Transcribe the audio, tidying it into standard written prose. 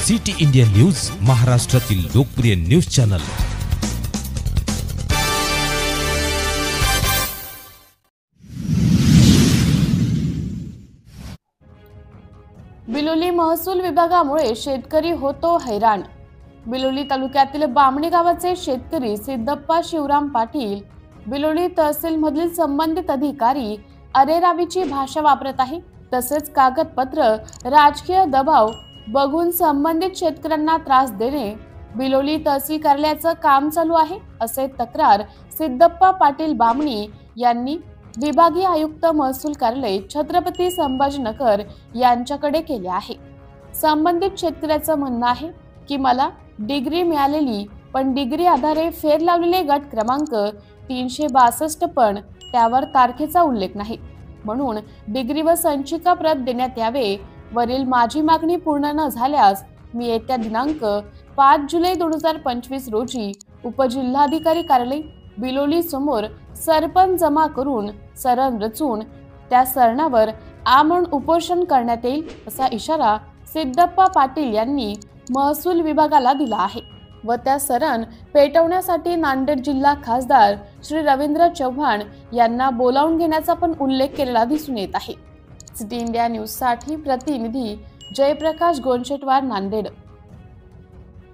City India news, महाराष्ट्रातील लोकप्रिय news channel. Biloli महसूल विभागामुळे शेतकरी होतो हैराण। बिलोली तालुक्यातील बामणी गावाचे शेतकरी सिद्धप्पा शिवराम पाटील बिलोली तहसील मधील संबंधित अधिकारी अरेरावीची भाषा वापरत आहे। तसेच कागदपत्र, राजकीय दबाव बघून संबंधित शेतकऱ्यांना त्रास देणे बिलोली तहसील कार्यालयाचं काम चालू आहे, असे तक्रार सिद्धप्पा पाटील बामणी यांनी विभागीय आयुक्त महसूल कार्यालय छत्रपती संभाजीनगर यांच्याकडे केले आहे। संबंधित शेतकऱ्याचं म्हणणं आहे की मला डिग्री मिळालेली, पण डिग्री आधारे फेर लावलेले गट क्रमांक 362 पण त्यावर तारखेचा उल्लेख नाही, म्हणून डिग्री व संचिका प्रत देण्यात यावे। वरील माझी मागणी पूर्ण न झाल्यास मी येत्या दिनांक 5 जुलै 2025 रोजी उपजिल्हाधिकारी कार्यालय बिलोली समोर सरपंच जमा करून सरण रचून त्या सरणावर आमरण उपोषण करण्यात येईल, असा इशारा सिद्धप्पा पाटील यांनी महसूल विभागाला दिला आहे। व त्या सरण पेटवण्यासाठी नांदेड जिल्हा खासदार श्री रवींद्र चव्हाण यांना बोलावून घेण्याचा पण उल्लेख केलेला दिसून येत आहे। सिटी इंडिया न्यूज साठी प्रतिनिधी जयप्रकाश गोंशेटवार, नांदेड।